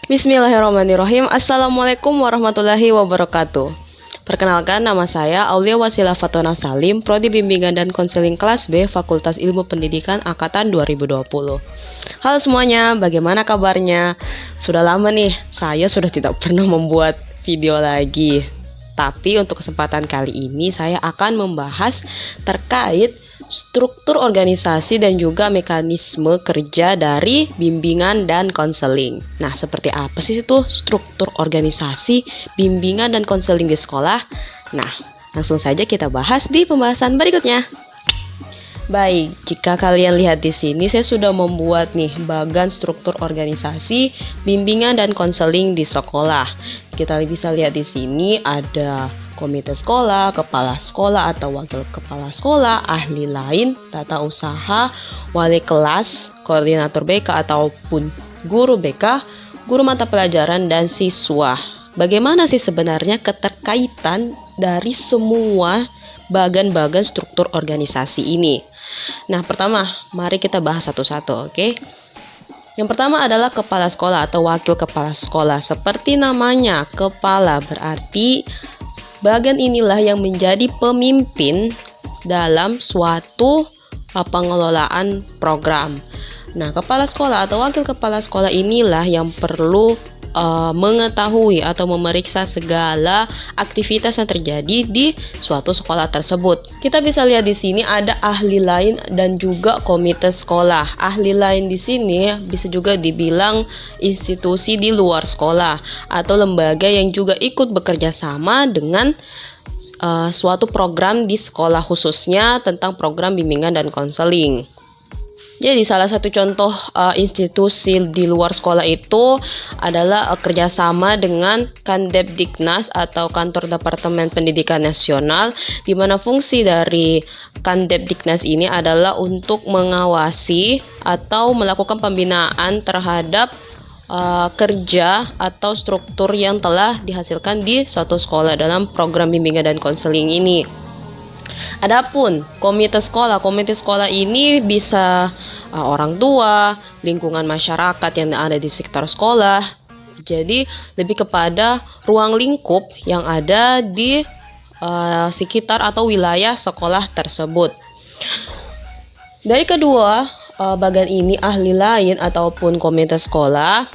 Bismillahirrahmanirrahim. Assalamualaikum warahmatullahi wabarakatuh. Perkenalkan, nama saya Aulia Wasilah Fatona Salim, Prodi Bimbingan dan Konseling Kelas B, Fakultas Ilmu Pendidikan Angkatan 2020. Halo semuanya, bagaimana kabarnya? Sudah lama nih, saya sudah tidak pernah membuat video lagi. Tapi untuk kesempatan kali ini saya akan membahas terkait struktur organisasi dan juga mekanisme kerja dari bimbingan dan konseling. Nah, seperti apa sih itu struktur organisasi, bimbingan dan konseling di sekolah? Nah, langsung saja kita bahas di pembahasan berikutnya. Baik, jika kalian lihat di sini, saya sudah membuat nih bagan struktur organisasi, bimbingan dan konseling di sekolah. Kita bisa lihat di sini ada komite sekolah, kepala sekolah atau wakil kepala sekolah, ahli lain, tata usaha, wali kelas, koordinator BK ataupun guru BK, guru mata pelajaran dan siswa. Bagaimana sih sebenarnya keterkaitan dari semua bagan-bagan struktur organisasi ini? Nah, pertama, mari kita bahas satu-satu, oke? Yang pertama adalah kepala sekolah atau wakil kepala sekolah. Seperti namanya, kepala berarti bagian inilah yang menjadi pemimpin dalam suatu pengelolaan program. Nah, kepala sekolah atau wakil kepala sekolah inilah yang perlu mengetahui atau memeriksa segala aktivitas yang terjadi di suatu sekolah tersebut. Kita bisa lihat di sini ada ahli lain dan juga komite sekolah. Ahli lain di sini bisa juga dibilang institusi di luar sekolah atau lembaga yang juga ikut bekerja sama dengan suatu program di sekolah, khususnya tentang program bimbingan dan konseling. Jadi salah satu contoh institusi di luar sekolah itu adalah kerjasama dengan Kandebdiknas atau Kantor Departemen Pendidikan Nasional, di mana fungsi dari Kandebdiknas ini adalah untuk mengawasi atau melakukan pembinaan terhadap kerja atau struktur yang telah dihasilkan di suatu sekolah dalam program bimbingan dan konseling ini. Adapun komite sekolah ini bisa orang tua, lingkungan masyarakat yang ada di sekitar sekolah. Jadi lebih kepada ruang lingkup yang ada di sekitar atau wilayah sekolah tersebut. Dari kedua bagian ini, ahli lain ataupun komite sekolah,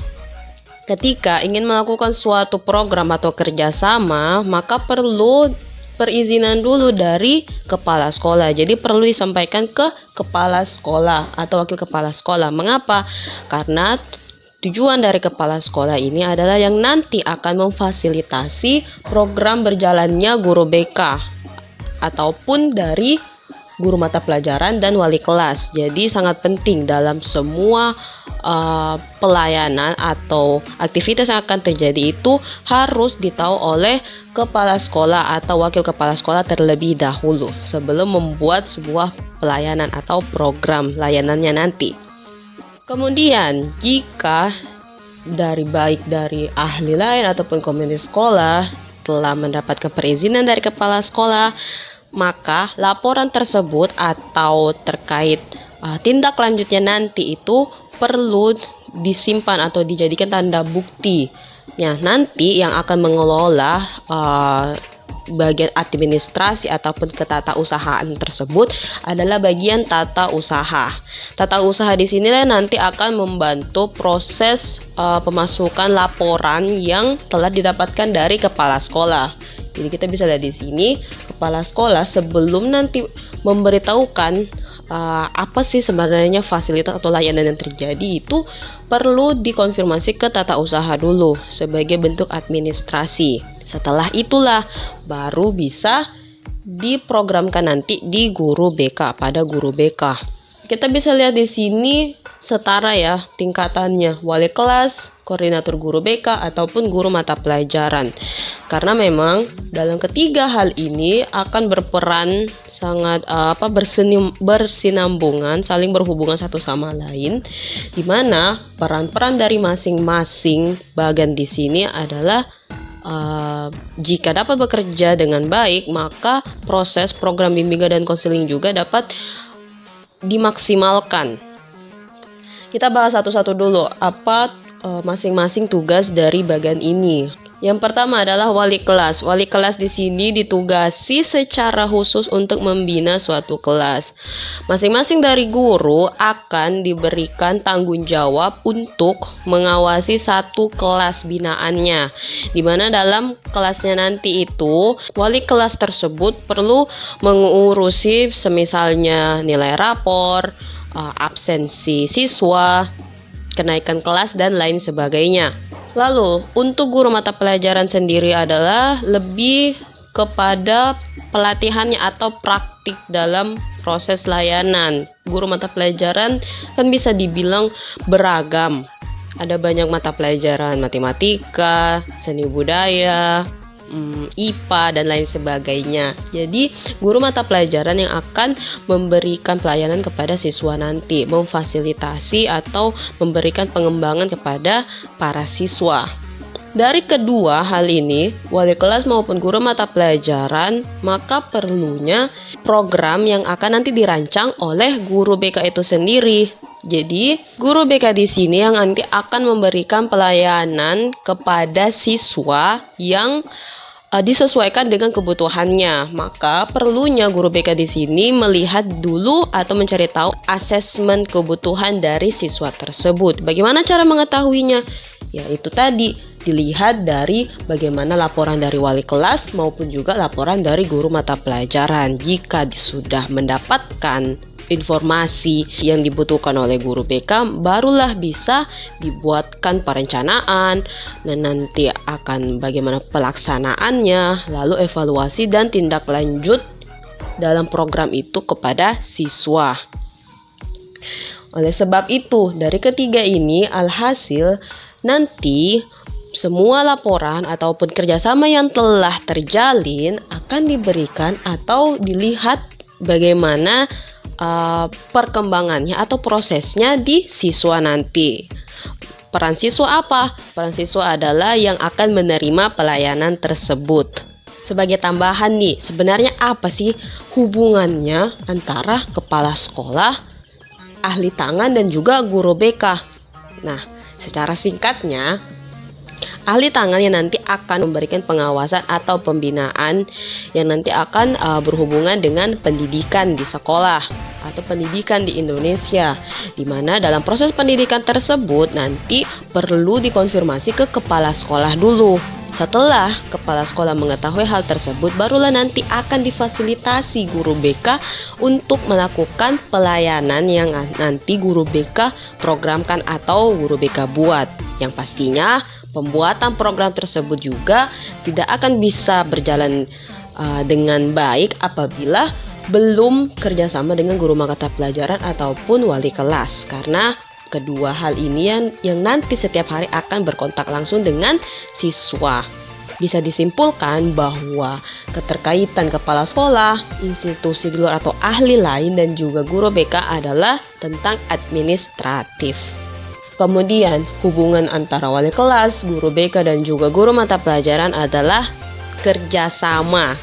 ketika ingin melakukan suatu program atau kerjasama, maka perlu perizinan dulu dari kepala sekolah. Jadi perlu disampaikan ke kepala sekolah atau wakil kepala sekolah. Mengapa? Karena tujuan dari kepala sekolah ini adalah yang nanti akan memfasilitasi program berjalannya guru BK ataupun dari guru mata pelajaran dan wali kelas. Jadi sangat penting dalam semua pelayanan atau aktivitas yang akan terjadi itu harus ditahu oleh kepala sekolah atau wakil kepala sekolah terlebih dahulu sebelum membuat sebuah pelayanan atau program layanannya nanti. Kemudian jika baik dari ahli lain ataupun komite sekolah telah mendapatkan perizinan dari kepala sekolah, maka laporan tersebut atau terkait tindak lanjutnya nanti itu perlu disimpan atau dijadikan tanda bukti. Nah, nanti yang akan mengelola bagian administrasi ataupun ketatausahaan tersebut adalah bagian tata usaha. Tata usaha di sinilah nanti akan membantu proses pemasukan laporan yang telah didapatkan dari kepala sekolah. Jadi kita bisa lihat di sini, kepala sekolah sebelum nanti memberitahukan apa sih sebenarnya fasilitas atau layanan yang terjadi, itu perlu dikonfirmasi ke tata usaha dulu sebagai bentuk administrasi. Setelah itulah baru bisa diprogramkan nanti di guru BK, pada guru BK. Kita bisa lihat di sini setara ya tingkatannya, wali kelas, koordinator guru BK ataupun guru mata pelajaran. Karena memang dalam ketiga hal ini akan berperan sangat bersinambungan, saling berhubungan satu sama lain, di mana peran-peran dari masing-masing bagian di sini adalah jika dapat bekerja dengan baik, maka proses program bimbingan dan konseling juga dapat dimaksimalkan. Kita bahas satu-satu dulu, apa masing-masing tugas dari bagian ini. Yang pertama adalah wali kelas. Wali kelas di sini ditugasi secara khusus untuk membina suatu kelas. Masing-masing dari guru akan diberikan tanggung jawab untuk mengawasi satu kelas binaannya. Di mana dalam kelasnya nanti itu, wali kelas tersebut perlu mengurusi semisalnya nilai rapor, absensi siswa, kenaikan kelas, dan lain sebagainya. Lalu, untuk guru mata pelajaran sendiri adalah lebih kepada pelatihannya atau praktik dalam proses layanan. Guru mata pelajaran kan bisa dibilang beragam. Ada banyak mata pelajaran matematika, seni budaya, IPA, dan lain sebagainya. Jadi, guru mata pelajaran yang akan memberikan pelayanan kepada siswa nanti, memfasilitasi atau memberikan pengembangan kepada para siswa. Dari kedua hal ini, wali kelas maupun guru mata pelajaran, maka perlunya program yang akan nanti dirancang oleh guru BK itu sendiri. Jadi, guru BK di sini yang nanti akan memberikan pelayanan kepada siswa yang disesuaikan dengan kebutuhannya. Maka perlunya guru BK di sini melihat dulu atau mencari tahu asesmen kebutuhan dari siswa tersebut. Bagaimana cara mengetahuinya? Ya, itu tadi dilihat dari bagaimana laporan dari wali kelas maupun juga laporan dari guru mata pelajaran. Jika sudah mendapatkan informasi yang dibutuhkan oleh guru BK, barulah bisa dibuatkan perencanaan dan nanti akan bagaimana pelaksanaannya, lalu evaluasi dan tindak lanjut dalam program itu kepada siswa. Oleh sebab itu, dari ketiga ini alhasil nanti semua laporan ataupun kerjasama yang telah terjalin akan diberikan atau dilihat bagaimana perkembangannya atau prosesnya di siswa nanti. Peran siswa apa? Peran siswa adalah yang akan menerima pelayanan tersebut. Sebagai tambahan nih, sebenarnya apa sih hubungannya antara kepala sekolah, ahli tangan, dan juga guru BK? Nah, secara singkatnya, ahli tangan yang nanti akan memberikan pengawasan atau pembinaan yang nanti akan berhubungan dengan pendidikan di sekolah atau pendidikan di Indonesia, di mana dalam proses pendidikan tersebut nanti perlu dikonfirmasi ke kepala sekolah dulu. Setelah kepala sekolah mengetahui hal tersebut, barulah nanti akan difasilitasi guru BK untuk melakukan pelayanan yang nanti guru BK programkan atau guru BK buat. Yang pastinya pembuatan program tersebut juga tidak akan bisa berjalan dengan baik apabila belum kerjasama dengan guru mata pelajaran ataupun wali kelas, karena kedua hal ini yang nanti setiap hari akan berkontak langsung dengan siswa. Bisa disimpulkan bahwa keterkaitan kepala sekolah, institusi di luar atau ahli lain, dan juga guru BK adalah tentang administratif. Kemudian hubungan antara wali kelas, guru BK, dan juga guru mata pelajaran adalah kerjasama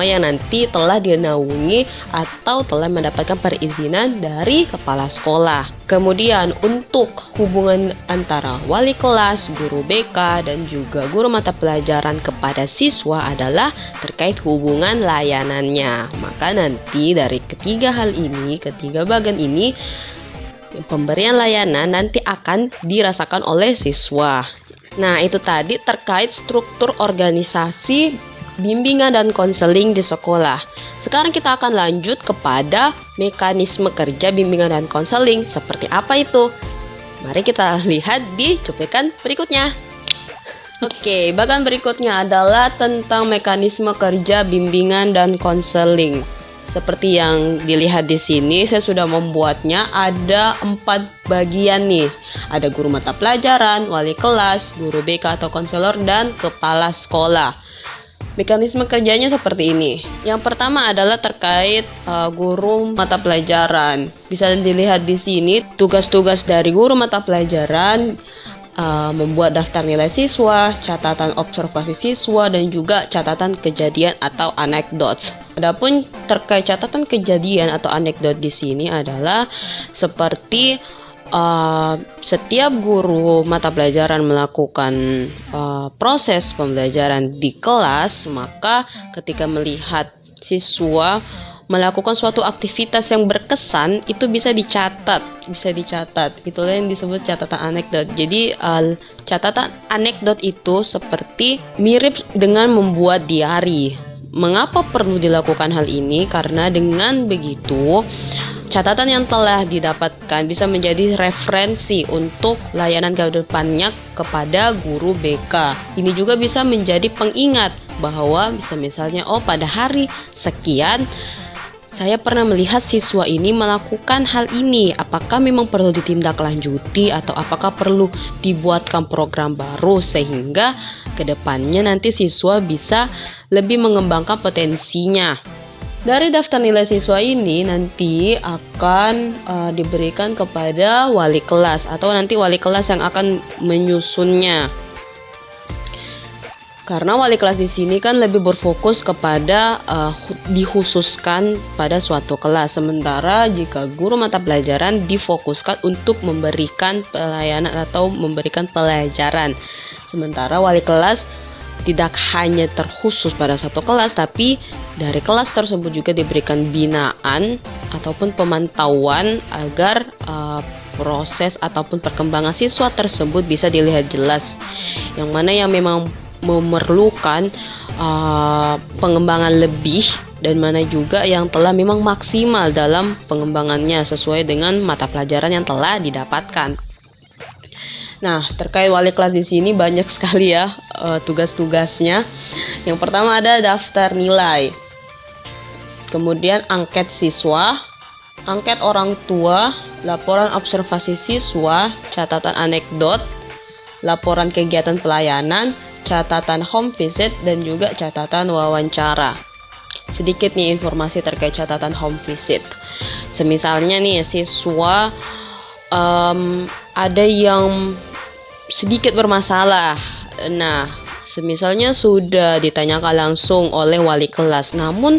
yang nanti telah dinaungi atau telah mendapatkan perizinan dari kepala sekolah. Kemudian untuk hubungan antara wali kelas, guru BK, dan juga guru mata pelajaran kepada siswa adalah terkait hubungan layanannya. Maka nanti dari ketiga bagian ini, pemberian layanan nanti akan dirasakan oleh siswa. Nah, itu tadi terkait struktur organisasi bimbingan dan konseling di sekolah. Sekarang kita akan lanjut kepada mekanisme kerja bimbingan dan konseling. Seperti apa itu? Mari kita lihat di cuplikan berikutnya. Oke, bagian berikutnya adalah tentang mekanisme kerja bimbingan dan konseling. Seperti yang dilihat di sini, saya sudah membuatnya ada 4 bagian nih. Ada guru mata pelajaran, wali kelas, guru BK atau konselor, dan kepala sekolah. Mekanisme kerjanya seperti ini. Yang pertama adalah terkait guru mata pelajaran. Bisa dilihat di sini tugas-tugas dari guru mata pelajaran, membuat daftar nilai siswa, catatan observasi siswa, dan juga catatan kejadian atau anekdot. Adapun terkait catatan kejadian atau anekdot di sini adalah seperti setiap guru mata pelajaran melakukan proses pembelajaran di kelas, maka ketika melihat siswa melakukan suatu aktivitas yang berkesan, itu bisa dicatat. Itulah yang disebut catatan anekdot. Jadi catatan anekdot itu seperti mirip dengan membuat diari. Mengapa perlu dilakukan hal ini? Karena dengan begitu catatan yang telah didapatkan bisa menjadi referensi untuk layanan ke depannya kepada guru BK. Ini juga bisa menjadi pengingat bahwa misalnya pada hari sekian saya pernah melihat siswa ini melakukan hal ini. Apakah memang perlu ditindaklanjuti atau apakah perlu dibuatkan program baru sehingga kedepannya nanti siswa bisa lebih mengembangkan potensinya. Dari daftar nilai siswa ini nanti akan diberikan kepada wali kelas atau nanti wali kelas yang akan menyusunnya. Karena wali kelas di sini kan lebih berfokus kepada dikhususkan pada suatu kelas. Sementara jika guru mata pelajaran difokuskan untuk memberikan pelayanan atau memberikan pelajaran. Sementara wali kelas tidak hanya terkhusus pada satu kelas, tapi dari kelas tersebut juga diberikan binaan ataupun pemantauan agar proses ataupun perkembangan siswa tersebut bisa dilihat jelas. Yang mana yang memang memerlukan pengembangan lebih dan mana juga yang telah memang maksimal dalam pengembangannya sesuai dengan mata pelajaran yang telah didapatkan. Nah, terkait wali kelas di sini banyak sekali ya tugas-tugasnya. Yang pertama ada daftar nilai, kemudian angket siswa, angket orang tua, laporan observasi siswa, catatan anekdot, laporan kegiatan pelayanan, catatan home visit, dan juga catatan wawancara. Sedikit nih informasi terkait catatan home visit. Semisalnya nih siswa ada yang sedikit bermasalah. Nah, semisalnya sudah ditanyakan langsung oleh wali kelas, namun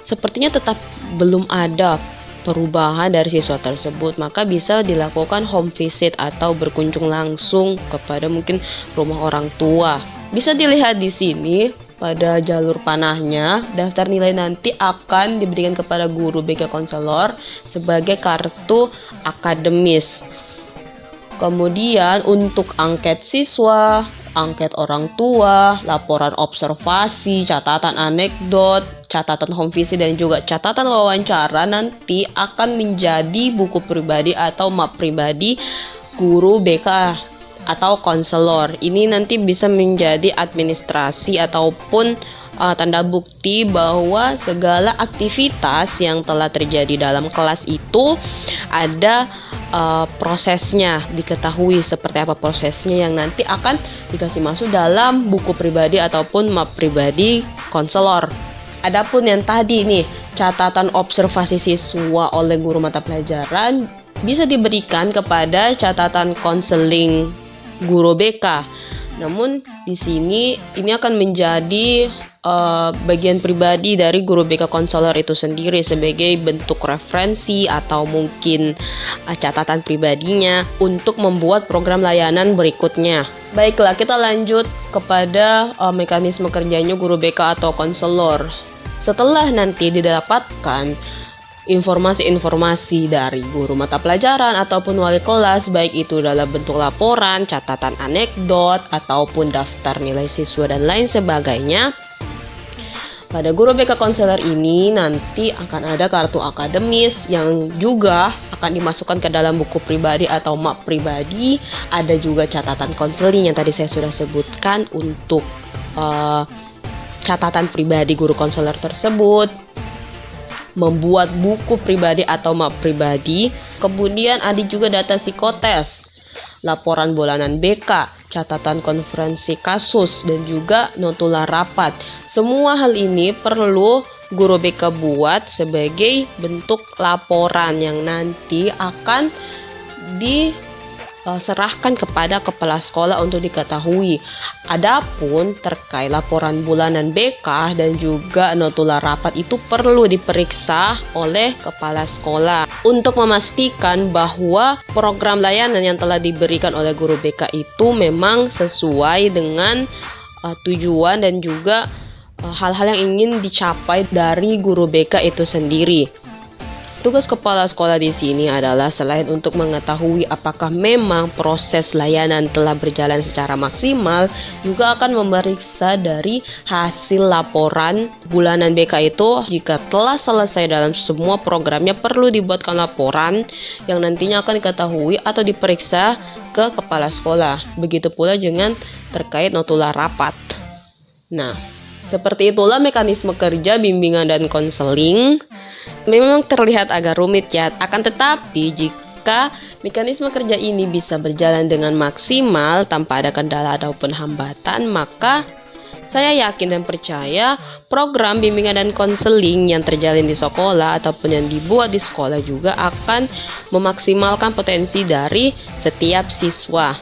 sepertinya tetap belum ada perubahan dari siswa tersebut, maka bisa dilakukan home visit atau berkunjung langsung kepada mungkin rumah orang tua. Bisa dilihat di sini pada jalur panahnya, daftar nilai nanti akan diberikan kepada guru BK konselor sebagai kartu akademis. Kemudian untuk angket siswa, angket orang tua, laporan observasi, catatan anekdot, catatan home visit, dan juga catatan wawancara nanti akan menjadi buku pribadi atau map pribadi guru BK atau konselor. Ini nanti bisa menjadi administrasi ataupun tanda bukti bahwa segala aktivitas yang telah terjadi dalam kelas itu ada prosesnya, diketahui seperti apa prosesnya yang nanti akan dikasih masuk dalam buku pribadi ataupun map pribadi konselor. Adapun yang tadi nih, catatan observasi siswa oleh guru mata pelajaran bisa diberikan kepada catatan konseling guru BK. Namun di sini ini akan menjadi bagian pribadi dari guru BK konselor itu sendiri sebagai bentuk referensi atau mungkin catatan pribadinya untuk membuat program layanan berikutnya. Baiklah, kita lanjut kepada mekanisme kerjanya guru BK atau konselor. Setelah nanti didapatkan informasi-informasi dari guru mata pelajaran ataupun wali kelas, baik itu dalam bentuk laporan, catatan anekdot, ataupun daftar nilai siswa dan lain sebagainya, pada guru BK konselor ini nanti akan ada kartu akademis yang juga akan dimasukkan ke dalam buku pribadi atau map pribadi. Ada juga catatan konseling yang tadi saya sudah sebutkan untuk catatan pribadi guru konselor tersebut, membuat buku pribadi atau map pribadi. Kemudian ada juga data psikotes, laporan bulanan BK, catatan konferensi kasus, dan juga notula rapat. Semua hal ini perlu guru BK buat sebagai bentuk laporan yang nanti akan serahkan kepada kepala sekolah untuk diketahui. Adapun terkait laporan bulanan BK dan juga notula rapat itu perlu diperiksa oleh kepala sekolah untuk memastikan bahwa program layanan yang telah diberikan oleh guru BK itu memang sesuai dengan tujuan dan juga hal-hal yang ingin dicapai dari guru BK itu sendiri. Tugas kepala sekolah di sini adalah selain untuk mengetahui apakah memang proses layanan telah berjalan secara maksimal, juga akan memeriksa dari hasil laporan bulanan BK itu. Jika telah selesai dalam semua programnya, perlu dibuatkan laporan yang nantinya akan diketahui atau diperiksa ke kepala sekolah. Begitu pula dengan terkait notula rapat. Nah, seperti itulah mekanisme kerja bimbingan dan konseling. Memang terlihat agak rumit ya, akan tetapi jika mekanisme kerja ini bisa berjalan dengan maksimal tanpa ada kendala ataupun hambatan, maka saya yakin dan percaya program bimbingan dan konseling yang terjalin di sekolah ataupun yang dibuat di sekolah juga akan memaksimalkan potensi dari setiap siswa.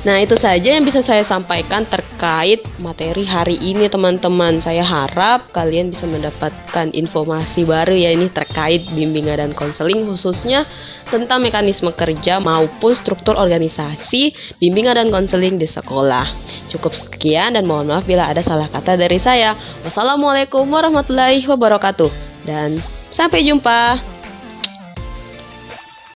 Nah, itu saja yang bisa saya sampaikan terkait materi hari ini, teman-teman. Saya harap kalian bisa mendapatkan informasi baru ya ini terkait bimbingan dan konseling, khususnya tentang mekanisme kerja maupun struktur organisasi bimbingan dan konseling di sekolah. Cukup sekian dan mohon maaf bila ada salah kata dari saya. Wassalamualaikum warahmatullahi wabarakatuh dan sampai jumpa.